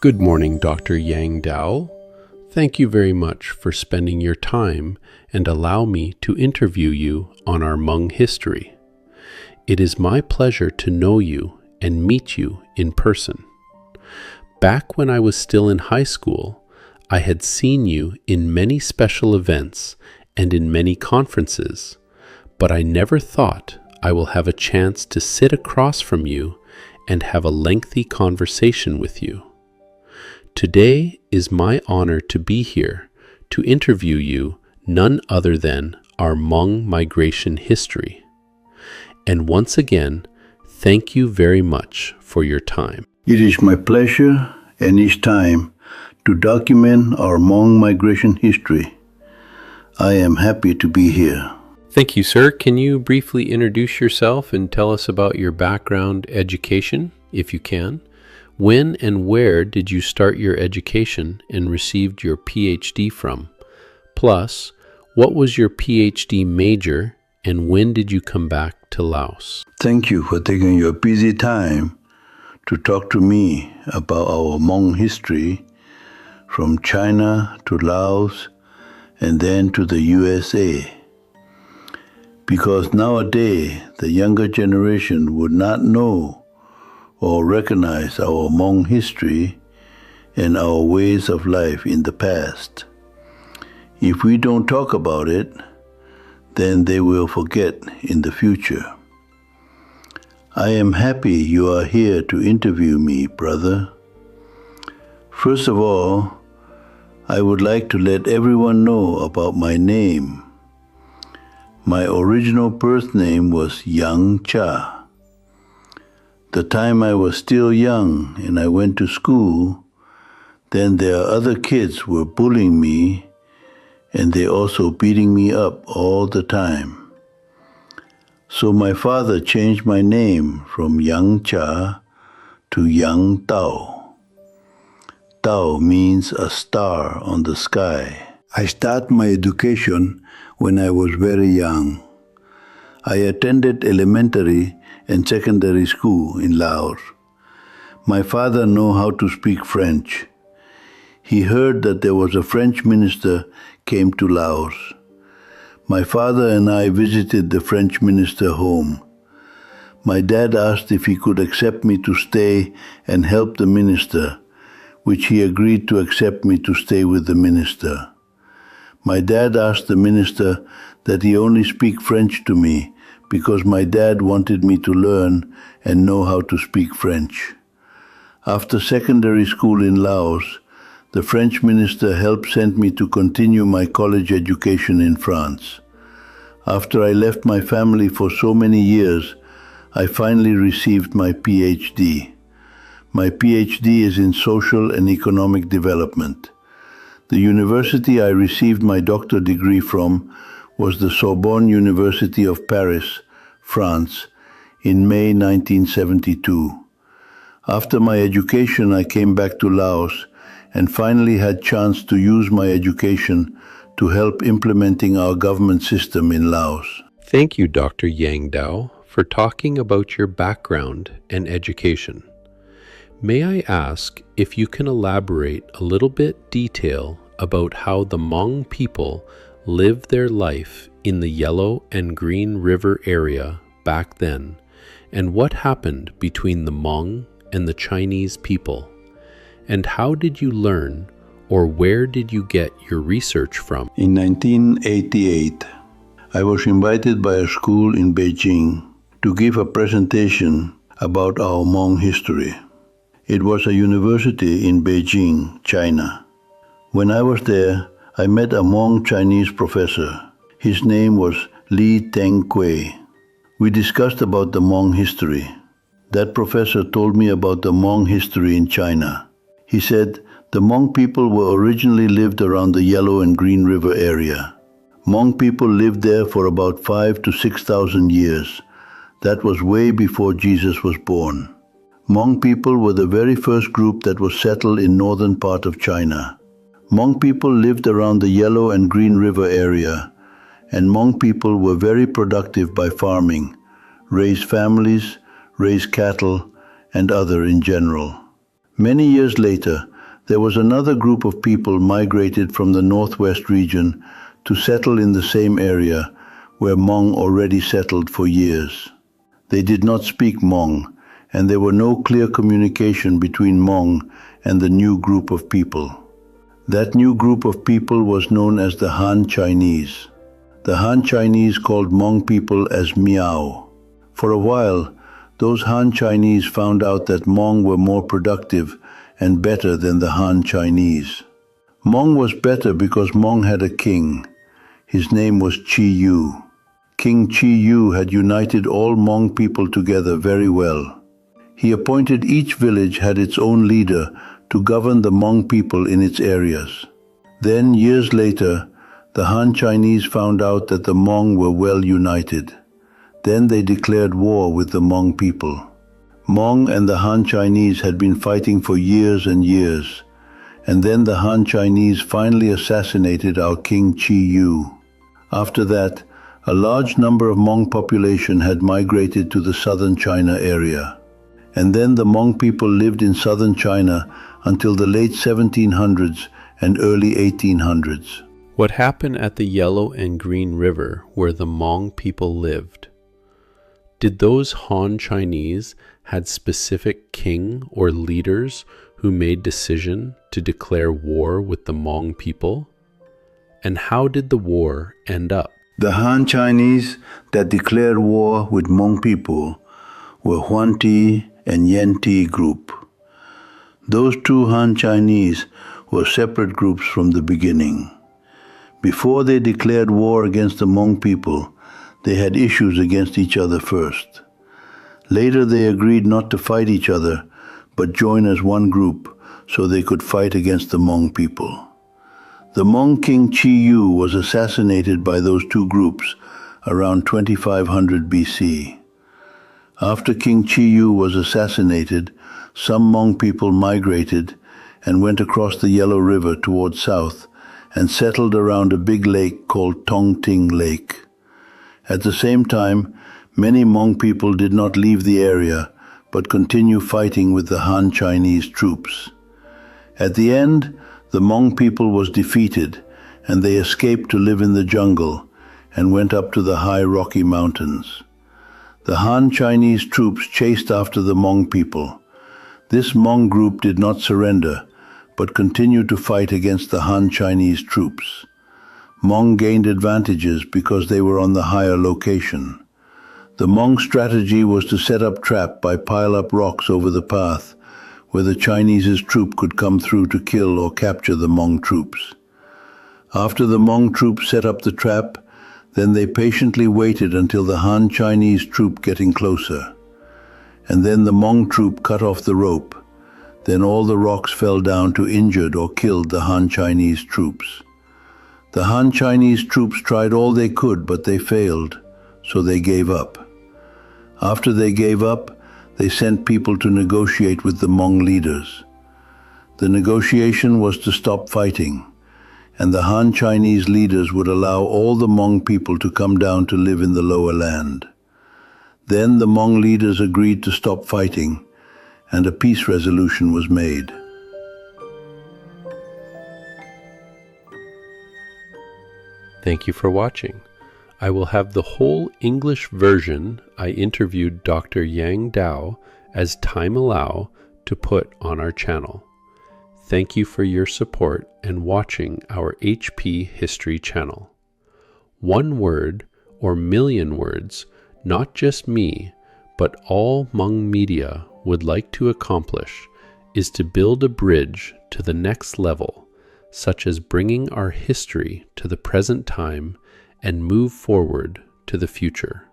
Good morning, Dr. Yang Dao. Thank you very much for spending your time and allow me to interview you on our Hmong history. It is my pleasure to know you and meet you in person. Back when I was still in high school, I had seen you in many special events and in many conferences, but I never thought I will have a chance to sit across from you and have a lengthy conversation with you. Today is my honor to be here to interview you, none other than our Hmong migration history. And once again, thank you very much for your time. It is my pleasure and each time to document our Hmong migration history. I am happy to be here. Thank you, sir. Can you briefly introduce yourself and tell us about your background education, if you can? When and where did you start your education and received your PhD from? Plus, what was your PhD major and when did you come back to Laos? Thank you for taking your busy time to talk to me about our Hmong history from China to Laos and then to the USA. Because nowadays, the younger generation would not know or recognize our Hmong history and our ways of life in the past. If we don't talk about it, then they will forget in the future. I am happy you are here to interview me, brother. First of all, I would like to let everyone know about my name. My original birth name was Yang Cha. The time I was still young and I went to school, then there are other kids were bullying me and they also beating me up all the time. So my father changed my name from Yang Cha to Yang Dao. Dao means a star on the sky. I started my education when I was very young. I attended elementary and secondary school in Laos. My father knew how to speak French. He heard that there was a French minister came to Laos. My father and I visited the French minister home. My dad asked if he could accept me to stay and help the minister, which he agreed to accept me to stay with the minister. My dad asked the minister that he only speak French to me because my dad wanted me to learn and know how to speak French. After secondary school in Laos, the French minister helped send me to continue my college education in France. After I left my family for so many years, I finally received my PhD. My PhD is in social and economic development. The university I received my doctorate degree from was the Sorbonne University of Paris, France, in May 1972. After my education, I came back to Laos and finally had chance to use my education to help implementing our government system in Laos. Thank you, Dr. Yang Dao, for talking about your background and education. May I ask if you can elaborate a little bit detail about how the Hmong people lived their life in the Yellow and Green River area back then, and what happened between the Hmong and the Chinese people? And how did you learn, or where did you get your research from? In 1988, I was invited by a school in Beijing to give a presentation about our Hmong history. It was a university in Beijing, China. When I was there, I met a Hmong Chinese professor. His name was Li Teng Kui. We discussed about the Hmong history. That professor told me about the Hmong history in China. He said the Hmong people were originally lived around the Yellow and Green River area. Hmong people lived there for about 5,000 to 6,000 years. That was way before Jesus was born. Hmong people were the very first group that was settled in northern part of China. Hmong people lived around the Yellow and Green River area, and Hmong people were very productive by farming, raised families, raised cattle, and other in general. Many years later, There was another group of people migrated from the northwest region to settle in the same area where Hmong already settled for years. They did not speak Hmong, and there were no clear communication between Hmong and the new group of people. That new group of people was known as the Han Chinese. The Han Chinese called Hmong people as Miao. For a while, those Han Chinese found out that Hmong were more productive and better than the Han Chinese. Hmong was better because Hmong had a king. His name was Chi Yu. King Chi Yu had united all Hmong people together very well. He appointed each village had its own leader to govern the Hmong people in its areas. Then, years later, the Han Chinese found out that the Hmong were well united. Then they declared war with the Hmong people. Hmong and the Han Chinese had been fighting for years and years, and then the Han Chinese finally assassinated our King Chi Yu. After that, a large number of Hmong population had migrated to the southern China area. And then the Hmong people lived in southern China until the late 1700s and early 1800s. What happened at the Yellow and Green River where the Hmong people lived? Did those Han Chinese had specific king or leaders who made decision to declare war with the Hmong people? And how did the war end up? The Han Chinese that declared war with Hmong people were Huan Ti and Yen Ti group. Those two Han Chinese were separate groups from the beginning. Before they declared war against the Hmong people, they had issues against each other first. Later they agreed not to fight each other, but join as one group so they could fight against the Hmong people. The Hmong king Chi Yu was assassinated by those two groups around 2500 BC. After King Chi Yu was assassinated, some Hmong people migrated and went across the Yellow River toward south and settled around a big lake called Tong Ting Lake. At the same time, many Hmong people did not leave the area but continue fighting with the Han Chinese troops. At the end, the Hmong people was defeated and they escaped to live in the jungle and went up to the high Rocky Mountains. The Han Chinese troops chased after the Hmong people. This Hmong group did not surrender, but continued to fight against the Han Chinese troops. Hmong gained advantages because they were on the higher location. The Hmong strategy was to set up trap by pile up rocks over the path, where the Chinese's troop could come through to kill or capture the Hmong troops. After the Hmong troops set up the trap, then they patiently waited until the Han Chinese troop getting closer. And then the Hmong troop cut off the rope. Then all the rocks fell down to injured or killed the Han Chinese troops. The Han Chinese troops tried all they could, but they failed, so they gave up. After they gave up, they sent people to negotiate with the Hmong leaders. The negotiation was to stop fighting, and the Han Chinese leaders would allow all the Hmong people to come down to live in the lower land. Then the Hmong leaders agreed to stop fighting, and a peace resolution was made. Thank you for watching. I will have the whole English version I interviewed Dr. Yang Dao as time allow to put on our channel. Thank you for your support and watching our HP History channel. One word or million words, not just me, but all Hmong media would like to accomplish is to build a bridge to the next level, such as bringing our history to the present time and move forward to the future.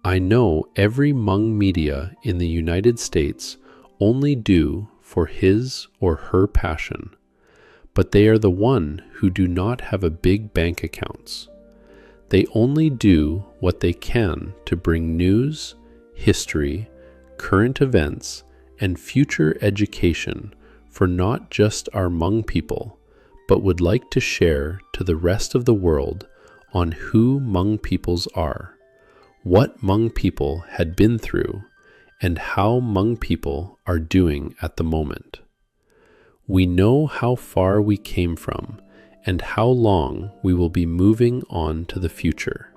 I know every Hmong media in the United States only do for his or her passion, but they are the one who do not have a big bank accounts. They only do what they can to bring news, history, current events, and future education for not just our Hmong people, but would like to share to the rest of the world on who Hmong peoples are, what Hmong people had been through, and how Hmong people are doing at the moment. We know how far we came from and how long we will be moving on to the future.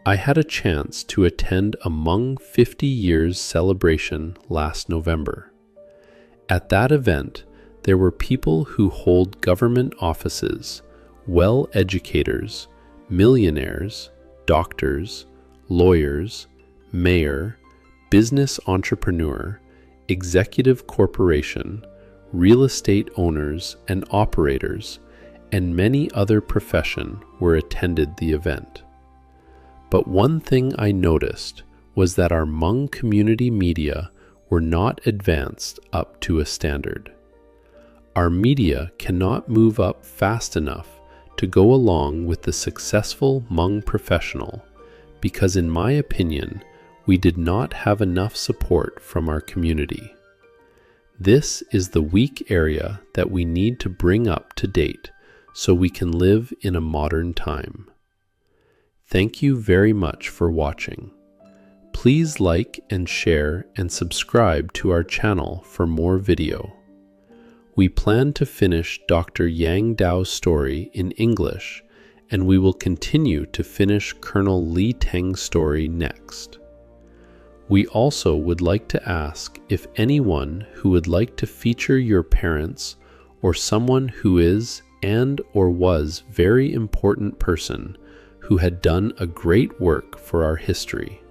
I had a chance to attend a Hmong 50 years celebration last November. At that event, there were people who hold government offices, well-educators, millionaires, doctors, lawyers, mayor, business entrepreneur, executive corporation, real estate owners and operators, and many other professions were attended the event. But one thing I noticed was that our Hmong community media were not advanced up to a standard. Our media cannot move up fast enough to go along with the successful Hmong professional because, in my opinion, we did not have enough support from our community. This is the weak area that we need to bring up to date so we can live in a modern time. Thank you very much for watching. Please like and share and subscribe to our channel for more video. We plan to finish Dr. Yang Dao's story in English, and we will continue to finish Colonel Li Teng's story next. We also would like to ask if anyone who would like to feature your parents or someone who is and or was very important person who had done a great work for our history.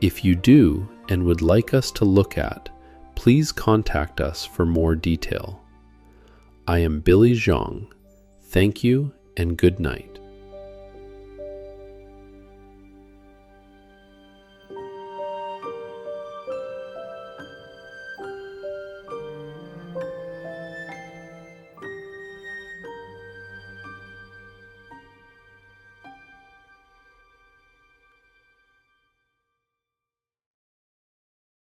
If you do and would like us to look at, please contact us for more detail. I am Billy Zhang. Thank you and good night.